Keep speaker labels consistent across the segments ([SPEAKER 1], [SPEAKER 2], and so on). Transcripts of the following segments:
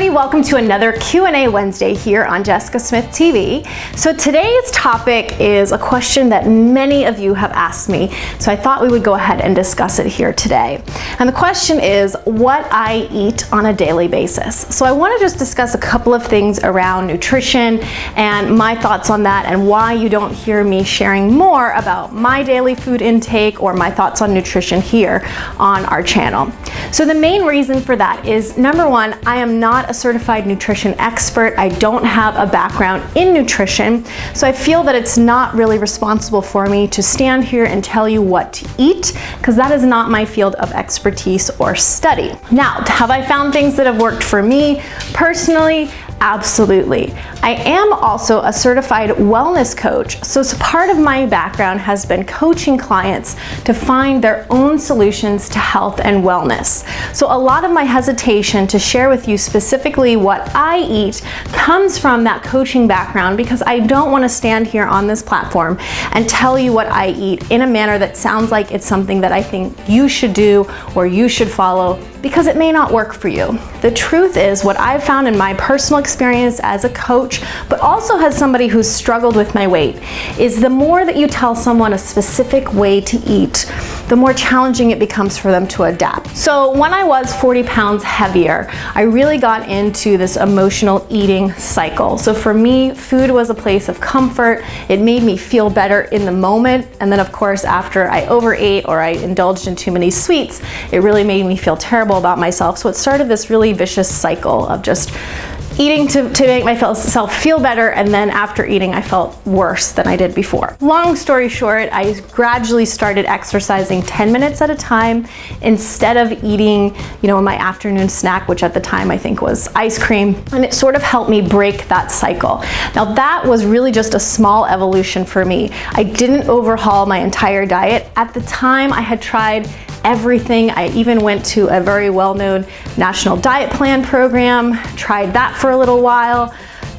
[SPEAKER 1] Welcome to another Q&A Wednesday here on Jessica Smith TV. So today's topic is a question that many of you have asked me, so I thought we would go ahead and discuss it here today. And the question is what I eat on a daily basis. So I want to just discuss a couple of things around nutrition and my thoughts on that and why you don't hear me sharing more about my daily food intake or my thoughts on nutrition here on our channel. So the main reason for that is, number one, I am not a certified nutrition expert. I don't have a background in nutrition, so I feel that it's not really responsible for me to stand here and tell you what to eat, because that is not my field of expertise or study. Now, have I found things that have worked for me personally? Absolutely. I am also a certified wellness coach, so part of my background has been coaching clients to find their own solutions to health and wellness. So a lot of my hesitation to share with you specifically what I eat comes from that coaching background, because I don't want to stand here on this platform and tell you what I eat in a manner that sounds like it's something that I think you should do or you should follow, because it may not work for you. The truth is, what I've found in my personal experience as a coach, but also as somebody who's struggled with my weight, is the more that you tell someone a specific way to eat, the more challenging it becomes for them to adapt. So when I was 40 pounds heavier, I really got into this emotional eating cycle. So for me, food was a place of comfort. It made me feel better in the moment. And then of course, after I overate or I indulged in too many sweets, it really made me feel terrible about myself. So it started this really vicious cycle of just eating to make myself feel better, and then after eating I felt worse than I did before. Long story short, I gradually started exercising 10 minutes at a time instead of eating, my afternoon snack, which at the time I think was ice cream, and it sort of helped me break that cycle. Now that was really just a small evolution for me. I didn't overhaul my entire diet. At the time I had tried everything. I even went to a very well-known national diet plan program, tried that for a little while.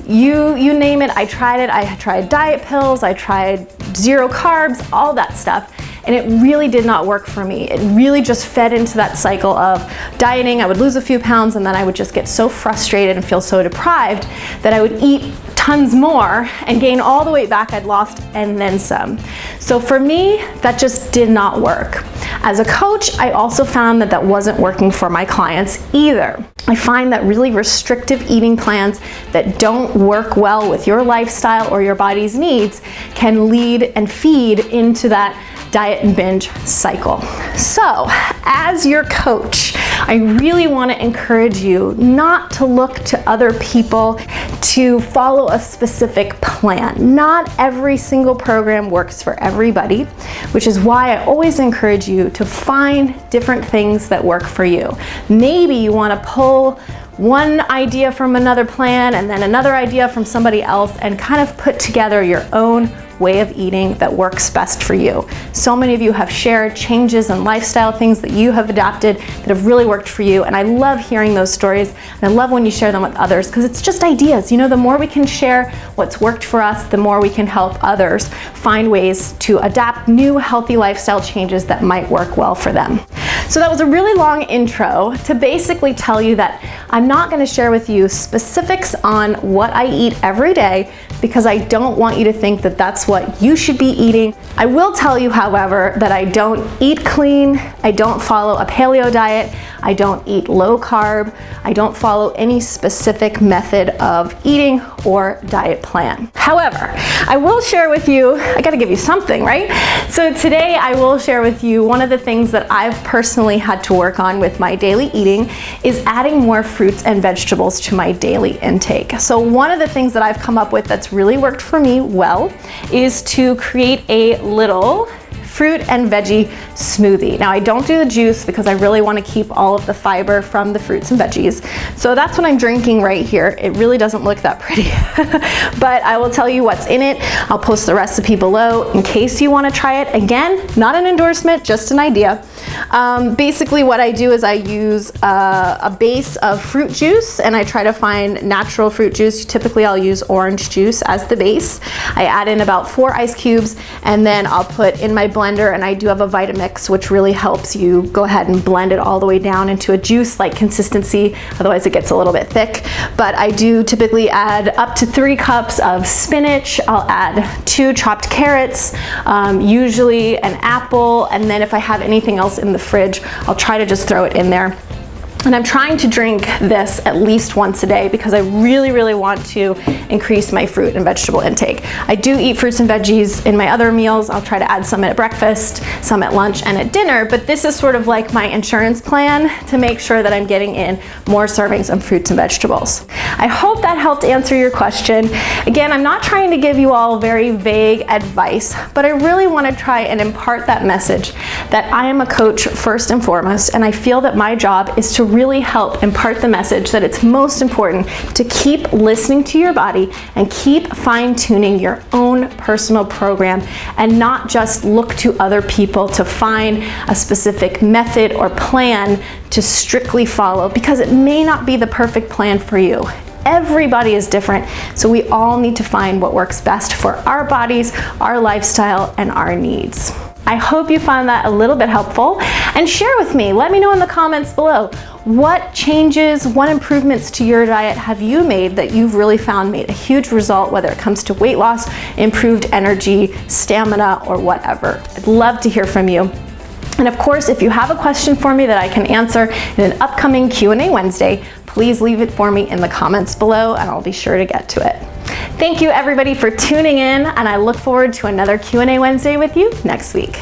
[SPEAKER 1] You name it, I tried it. I tried diet pills, I tried zero carbs, all that stuff. And it really did not work for me. It really just fed into that cycle of dieting. I would lose a few pounds and then I would just get so frustrated and feel so deprived that I would eat tons more and gain all the weight back I'd lost and then some. So for me, that just did not work. As a coach, I also found that wasn't working for my clients either. I find that really restrictive eating plans that don't work well with your lifestyle or your body's needs can lead and feed into that diet and binge cycle. So, as your coach, I really want to encourage you not to look to other people to follow a specific plan. Not every single program works for everybody, which is why I always encourage you to find different things that work for you. Maybe you want to pull one idea from another plan and then another idea from somebody else and kind of put together your own way of eating that works best for you. So many of you have shared changes and lifestyle things that you have adapted that have really worked for you, and I love hearing those stories, and I love when you share them with others, because it's just ideas. The more we can share what's worked for us, the more we can help others find ways to adapt new healthy lifestyle changes that might work well for them. So that was a really long intro to basically tell you that I'm not going to share with you specifics on what I eat every day, because I don't want you to think that that's what you should be eating. I will tell you, however, that I don't eat clean, I don't follow a paleo diet, I don't eat low carb, I don't follow any specific method of eating or diet plan. However, I will share with you, I gotta give you something, right? So today I will share with you one of the things that I've personally had to work on with my daily eating is adding more fruits and vegetables to my daily intake. So one of the things that I've come up with that's really worked for me well is to create a little fruit and veggie smoothie. Now I don't do the juice because I really want to keep all of the fiber from the fruits and veggies. So that's what I'm drinking right here. It really doesn't look that pretty, but I will tell you what's in it. I'll post the recipe below in case you want to try it. Again, not an endorsement, just an idea. Basically what I do is I use a base of fruit juice, and I try to find natural fruit juice. Typically I'll use orange juice as the base. I add in about 4 ice cubes, and then I'll put in my blender, and I do have a Vitamix, which really helps you go ahead and blend it all the way down into a juice-like consistency. Otherwise it gets a little bit thick. But I do typically add up to 3 cups of spinach. I'll add 2 chopped carrots, usually an apple, and then if I have anything else in the fridge, I'll try to just throw it in there. And I'm trying to drink this at least once a day because I really want to increase my fruit and vegetable intake. I do eat fruits and veggies in my other meals. I'll try to add some at breakfast, some at lunch and at dinner, but this is sort of like my insurance plan to make sure that I'm getting in more servings of fruits and vegetables. I hope that helped answer your question. Again, I'm not trying to give you all very vague advice, but I really want to try and impart that message that I am a coach first and foremost, and I feel that my job is to really help impart the message that it's most important to keep listening to your body and keep fine-tuning your own personal program, and not just look to other people to find a specific method or plan to strictly follow, because it may not be the perfect plan for you. Everybody is different, so we all need to find what works best for our bodies, our lifestyle, and our needs. I hope you found that a little bit helpful, and share with me. Let me know in the comments below, what changes, what improvements to your diet have you made that you've really found made a huge result, whether it comes to weight loss, improved energy, stamina, or whatever. I'd love to hear from you. And of course, if you have a question for me that I can answer in an upcoming Q&A Wednesday, please leave it for me in the comments below and I'll be sure to get to it. Thank you everybody for tuning in, and I look forward to another Q&A Wednesday with you next week.